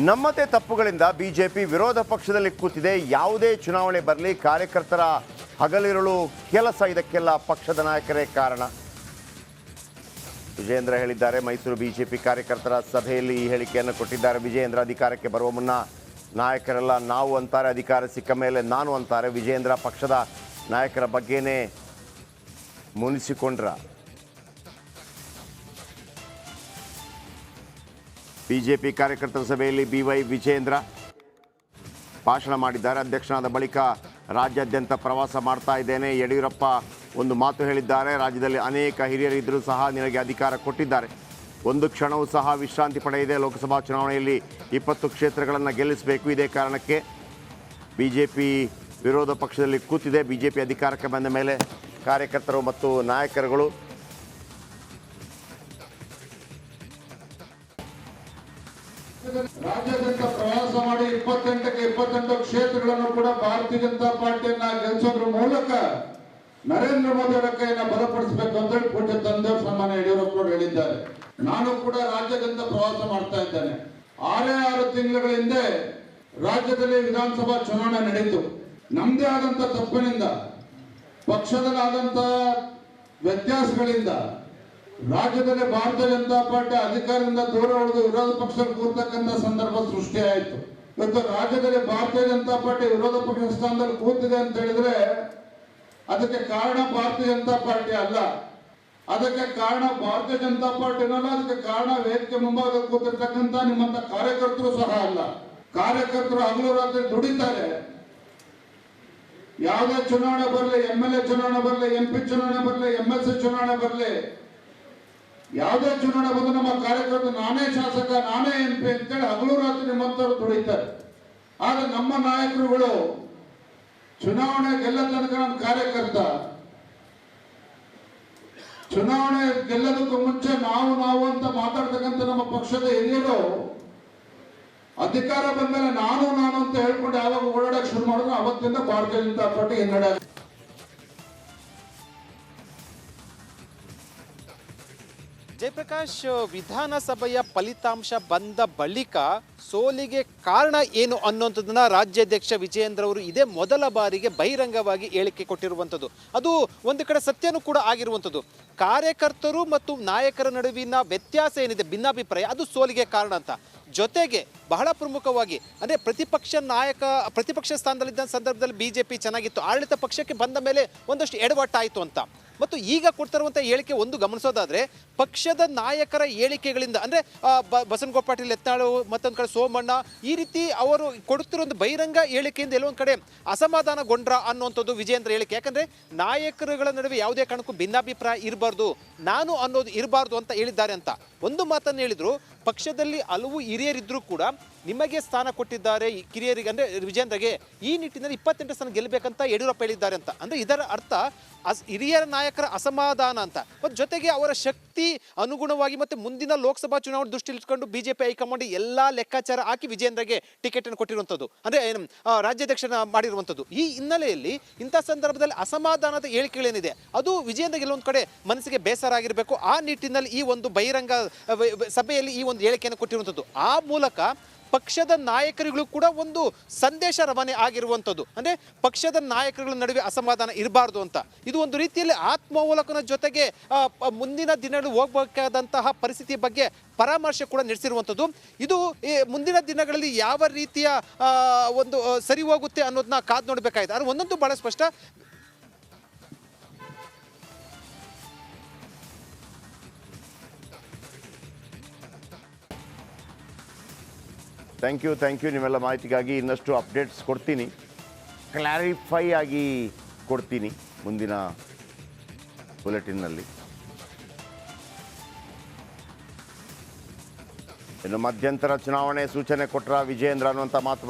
ನಮ್ಮದೇ ತಪ್ಪುಗಳಿಂದ ಬಿಜೆಪಿ ವಿರೋಧ ಪಕ್ಷದಲ್ಲಿ ಕೂತಿದೆ. ಯಾವುದೇ ಚುನಾವಣೆ ಬರಲಿ ಕಾರ್ಯಕರ್ತರ ಹಗಲಿರುಳು ಕೆಲಸ ಇದಕ್ಕೆಲ್ಲ ಪಕ್ಷದ ನಾಯಕರೇ ಕಾರಣ. ವಿಜಯೇಂದ್ರ ಹೇಳಿದ್ದಾರೆ. ಮೈಸೂರು ಬಿಜೆಪಿ ಕಾರ್ಯಕರ್ತರ ಸಭೆಯಲ್ಲಿ ಈ ಹೇಳಿಕೆಯನ್ನು ಕೊಟ್ಟಿದ್ದಾರೆ ವಿಜಯೇಂದ್ರ. ಅಧಿಕಾರಕ್ಕೆ ಬರುವ ಮುನ್ನ ನಾಯಕರೆಲ್ಲ ನಾವು ಅಂತಾರೆ, ಅಧಿಕಾರ ಸಿಕ್ಕ ಮೇಲೆ ನಾನು ಅಂತಾರೆ. ವಿಜಯೇಂದ್ರ ಪಕ್ಷದ ನಾಯಕರ ಬಗ್ಗೆನೇ ಮುನಿಸಿಕೊಂಡ್ರ. ಬಿಜೆಪಿ ಕಾರ್ಯಕರ್ತರ ಸಭೆಯಲ್ಲಿ BY ವಿಜಯೇಂದ್ರ ಭಾಷಣ ಮಾಡಿದ್ದಾರೆ. ಅಧ್ಯಕ್ಷನಾದ ಬಳಿಕ ರಾಜ್ಯಾದ್ಯಂತ ಪ್ರವಾಸ ಮಾಡ್ತಾ ಇದ್ದೇನೆ. ಯಡಿಯೂರಪ್ಪ ಒಂದು ಮಾತು ಹೇಳಿದ್ದಾರೆ. ರಾಜ್ಯದಲ್ಲಿ ಅನೇಕ ಹಿರಿಯರಿದ್ದರೂ ಸಹ ನಿನಗೆ ಅಧಿಕಾರ ಕೊಟ್ಟಿದ್ದಾರೆ. ಒಂದು ಕ್ಷಣವೂ ಸಹ ವಿಶ್ರಾಂತಿ ಪಡೆಯದೆ ಲೋಕಸಭಾ ಚುನಾವಣೆಯಲ್ಲಿ 20 ಕ್ಷೇತ್ರಗಳನ್ನು ಗೆಲ್ಲಿಸಬೇಕು. ಇದೇ ಕಾರಣಕ್ಕೆ ಬಿಜೆಪಿ ವಿರೋಧ ಪಕ್ಷದಲ್ಲಿ ಕೂತಿದೆ. ಬಿಜೆಪಿ ಅಧಿಕಾರಕ್ಕೆ ಬಂದ ಮೇಲೆ ಕಾರ್ಯಕರ್ತರು ಮತ್ತು ನಾಯಕರುಗಳು ರಾಜ್ಯಾದ್ಯಂತ ಪ್ರವಾಸ ಮಾಡಿ 28ಕ್ಕೆ 28 ಕ್ಷೇತ್ರಗಳನ್ನು ಕೂಡ ಭಾರತೀಯ ಜನತಾ ಪಾರ್ಟಿಯನ್ನ ಗೆಲ್ಲಿಸೋದ್ರ ಮೂಲಕ ನರೇಂದ್ರ ಮೋದಿ ಅವರ ಕೈಯನ್ನ ಬಲಪಡಿಸಬೇಕು ಅಂತ ಹೇಳಿ ಪೂಜ್ಯ ತಂದೆಯವರು ಸನ್ಮಾನ್ಯ ಯಡಿಯೂರಪ್ಪನವರು ಹೇಳಿದ್ದಾರೆ. ನಾನು ಕೂಡ ರಾಜ್ಯಾದ್ಯಂತ ಪ್ರವಾಸ ಮಾಡ್ತಾ ಇದ್ದೇನೆ. 6 ತಿಂಗಳ ಹಿಂದೆ ರಾಜ್ಯದಲ್ಲಿ ವಿಧಾನಸಭಾ ಚುನಾವಣೆ ನಡೆಯಿತು. ನಮ್ದೇ ಆದಂತ ತಪ್ಪಿನಿಂದ, ಪಕ್ಷದಲ್ಲಾದಂತ ವ್ಯತ್ಯಾಸಗಳಿಂದ ರಾಜ್ಯದಲ್ಲಿ ಭಾರತೀಯ ಜನತಾ ಪಾರ್ಟಿ ಅಧಿಕಾರದಿಂದ ದೂರ ಉಳಿದು ವಿರೋಧ ಪಕ್ಷದಲ್ಲಿ ಕೂರ್ತಕ್ಕಂಥ ಸಂದರ್ಭ ಸೃಷ್ಟಿಯಾಯಿತು. ಇವತ್ತು ರಾಜ್ಯದಲ್ಲಿ ಭಾರತೀಯ ಜನತಾ ಪಾರ್ಟಿ ವಿರೋಧ ಪಕ್ಷ ಸ್ಥಾನದಲ್ಲಿ ಕೂತಿದೆ ಅಂತ ಹೇಳಿದ್ರೆ ಅದಕ್ಕೆ ಕಾರಣ ಭಾರತೀಯ ಜನತಾ ಪಾರ್ಟಿ ಅಲ್ಲ. ಅದಕ್ಕೆ ಕಾರಣ ಭಾರತೀಯ ಜನತಾ ಪಾರ್ಟಿನಲ್ಲ, ಅದಕ್ಕೆ ಕಾರಣ ವೇದಿಕೆ ಮುಂಭಾಗ ಕೂತಿರ್ತಕ್ಕಂಥ ನಿಮ್ಮಂತ ಕಾರ್ಯಕರ್ತರು ಸಹ ಅಲ್ಲ. ಕಾರ್ಯಕರ್ತರು ಹಗಲು ರಾತ್ರಿ ದುಡಿತಾರೆ. ಯಾವುದೇ ಚುನಾವಣೆ ಬರಲಿ, MLA ಚುನಾವಣೆ ಬರಲಿ, MP ಚುನಾವಣೆ ಬರಲಿ, MLC ಚುನಾವಣೆ ಬರಲಿ, ಯಾವುದೇ ಚುನಾವಣೆ ಬಂದು ನಮ್ಮ ಕಾರ್ಯಕರ್ತರು ನಾನೇ ಶಾಸಕ, ನಾನೇ MP ಅಂತೇಳಿ ಹಗಲು ರಾತ್ರಿ ನಿಮ್ಮಂತವ್ರು ದುಡಿತಾರೆ. ಆದ್ರೆ ನಮ್ಮ ನಾಯಕರುಗಳು ಚುನಾವಣೆ ಗೆಲ್ಲ ತನಕ ನನ್ನ ಕಾರ್ಯಕರ್ತ, ಚುನಾವಣೆ ಗೆಲ್ಲೋದಕ್ಕೂ ಮುಂಚೆ ನಾವು ಅಂತ ಮಾತಾಡ್ತಕ್ಕಂಥ ನಮ್ಮ ಪಕ್ಷದ ಹಿರಿಯರು ಅಧಿಕಾರ ಬಂದ್ಮೇಲೆ ನಾನು ಅಂತ ಹೇಳ್ಕೊಂಡು ಯಾವಾಗ ಓಡಾಡಕ್ಕೆ ಶುರು ಮಾಡಿದ್ರು ಅವತ್ತಿಂದ ಭಾರತೀಯ ಜನತಾ ಪಾರ್ಟಿ ಹಿನ್ನಡೆ. ಜಯಪ್ರಕಾಶ್, ವಿಧಾನಸಭೆಯ ಫಲಿತಾಂಶ ಬಂದ ಬಳಿಕ ಸೋಲಿಗೆ ಕಾರಣ ಏನು ಅನ್ನುವಂಥದ್ದನ್ನ ರಾಜ್ಯಾಧ್ಯಕ್ಷ ವಿಜಯೇಂದ್ರ ಅವರು ಇದೇ ಮೊದಲ ಬಾರಿಗೆ ಬಹಿರಂಗವಾಗಿ ಹೇಳಿಕೆ ಕೊಟ್ಟಿರುವಂಥದ್ದು. ಅದು ಒಂದು ಕಡೆ ಸತ್ಯನೂ ಕೂಡ ಆಗಿರುವಂಥದ್ದು. ಕಾರ್ಯಕರ್ತರು ಮತ್ತು ನಾಯಕರ ನಡುವಿನ ವ್ಯತ್ಯಾಸ ಏನಿದೆ, ಭಿನ್ನಾಭಿಪ್ರಾಯ, ಅದು ಸೋಲಿಗೆ ಕಾರಣ ಅಂತ. ಜೊತೆಗೆ ಬಹಳ ಪ್ರಮುಖವಾಗಿ ಅಂದರೆ ಪ್ರತಿಪಕ್ಷ ಸ್ಥಾನದಲ್ಲಿದ್ದ ಸಂದರ್ಭದಲ್ಲಿ ಬಿಜೆಪಿ ಚೆನ್ನಾಗಿತ್ತು, ಆಡಳಿತ ಪಕ್ಷಕ್ಕೆ ಬಂದ ಮೇಲೆ ಒಂದಷ್ಟು ಎಡವಟ್ಟಾಯಿತು ಅಂತ. ಮತ್ತು ಈಗ ಕೊಡ್ತಿರುವಂಥ ಹೇಳಿಕೆ ಒಂದು ಗಮನಿಸೋದಾದರೆ ಪಕ್ಷದ ನಾಯಕರ ಹೇಳಿಕೆಗಳಿಂದ ಅಂದರೆ ಬಸನಗೌಡ ಪಾಟೀಲ್ ಯತ್ನಾಳು, ಮತ್ತೊಂದು ಕಡೆ ಸೋಮಣ್ಣ, ಈ ರೀತಿ ಅವರು ಕೊಡುತ್ತಿರೋ ಒಂದು ಬಹಿರಂಗ ಹೇಳಿಕೆಯಿಂದ ಎಲ್ಲೊಂದು ಕಡೆ ಅಸಮಾಧಾನಗೊಂಡ್ರ ಅನ್ನುವಂಥದ್ದು ವಿಜಯೇಂದ್ರ ಹೇಳಿಕೆ. ಯಾಕಂದರೆ ನಾಯಕರುಗಳ ನಡುವೆ ಯಾವುದೇ ಕಾರಣಕ್ಕೂ ಭಿನ್ನಾಭಿಪ್ರಾಯ ಇರಬಾರ್ದು, ನಾನು ಅನ್ನೋದು ಇರಬಾರ್ದು ಅಂತ ಹೇಳಿದ್ದಾರೆ ಅಂತ ಒಂದು ಮಾತನ್ನು ಹೇಳಿದರು. ಪಕ್ಷದಲ್ಲಿ ಹಲವು ಹಿರಿಯರಿದ್ದರೂ ಕೂಡ ನಿಮಗೆ ಸ್ಥಾನ ಕೊಟ್ಟಿದ್ದಾರೆ ಕಿರಿಯರಿಗೆ, ಅಂದರೆ ವಿಜಯೇಂದ್ರಗೆ ಈ ನಿಟ್ಟಿನಲ್ಲಿ 28 ಸ್ಥಾನ ಗೆಲ್ಲಬೇಕಂತ ಯಡಿಯೂರಪ್ಪ ಹೇಳಿದ್ದಾರೆ ಅಂತ. ಅಂದರೆ ಇದರ ಅರ್ಥ ಹಿರಿಯರ ನಾಯಕರ ಅಸಮಾಧಾನ ಅಂತ. ಮತ್ತು ಜೊತೆಗೆ ಅವರ ಶಕ್ತಿ ಅನುಗುಣವಾಗಿ ಮತ್ತು ಮುಂದಿನ ಲೋಕಸಭಾ ಚುನಾವಣೆ ದೃಷ್ಟಿಯಲ್ಲಿ ಇಟ್ಕೊಂಡು ಬಿಜೆಪಿ ಹೈಕಮಾಂಡ್ ಎಲ್ಲ ಲೆಕ್ಕಾಚಾರ ಹಾಕಿ ವಿಜಯೇಂದ್ರಗೆ ಟಿಕೆಟನ್ನು ಕೊಟ್ಟಿರುವಂಥದ್ದು, ಅಂದರೆ ರಾಜ್ಯಾಧ್ಯಕ್ಷನ ಮಾಡಿರುವಂಥದ್ದು. ಈ ಹಿನ್ನೆಲೆಯಲ್ಲಿ ಇಂಥ ಸಂದರ್ಭದಲ್ಲಿ ಅಸಮಾಧಾನದ ಹೇಳಿಕೆಗಳೇನಿದೆ ಅದು ವಿಜಯೇಂದ್ರಗೆ ಒಂದು ಕಡೆ ಮನಸ್ಸಿಗೆ ಬೇಸರ ಆಗಿರಬೇಕು. ಆ ನಿಟ್ಟಿನಲ್ಲಿ ಈ ಒಂದು ಬಹಿರಂಗ ಸಭೆಯಲ್ಲಿ ಈ ಒಂದು ಹೇಳಿಕೆಯನ್ನು ಕೊಟ್ಟಿರುವಂಥದ್ದು. ಆ ಮೂಲಕ ಪಕ್ಷದ ನಾಯಕರುಗಳು ಕೂಡ ಒಂದು ಸಂದೇಶ ರವಾನೆ ಆಗಿರುವಂಥದ್ದು. ಅಂದರೆ ಪಕ್ಷದ ನಾಯಕರುಗಳ ನಡುವೆ ಅಸಮಾಧಾನ ಇರಬಾರ್ದು ಅಂತ. ಇದು ಒಂದು ರೀತಿಯಲ್ಲಿ ಆತ್ಮಾವಲೋಕನ ಜೊತೆಗೆ ಮುಂದಿನ ದಿನಗಳು ಹೋಗಬೇಕಾದಂತಹ ಪರಿಸ್ಥಿತಿ ಬಗ್ಗೆ ಪರಾಮರ್ಶೆ ಕೂಡ ನಡೆಸಿರುವಂಥದ್ದು. ಇದು ಮುಂದಿನ ದಿನಗಳಲ್ಲಿ ಯಾವ ರೀತಿಯ ಒಂದು ಸರಿ ಹೋಗುತ್ತೆ ಅನ್ನೋದನ್ನ ಕಾದು ನೋಡಬೇಕಾಗಿದೆ. ಅದು ಒಂದೊಂದು ಬಹಳ ಸ್ಪಷ್ಟ. ಥ್ಯಾಂಕ್ ಯು ನಿಮ್ಮೆಲ್ಲ ಮಾಹಿತಿಗಾಗಿ. ಇನ್ನಷ್ಟು ಅಪ್ಡೇಟ್ಸ್ ಕೊಡ್ತೀನಿ, ಕ್ಲಾರಿಫೈ ಆಗಿ ಕೊಡ್ತೀನಿ ಮುಂದಿನ ಬುಲೆಟಿನ್ನಲ್ಲಿ. ಇನ್ನು ಮಧ್ಯಂತರ ಚುನಾವಣೆ ಸೂಚನೆ ಕೊಟ್ಟರ ವಿಜಯೇಂದ್ರ ಅನ್ನುವಂಥ ಮಾತು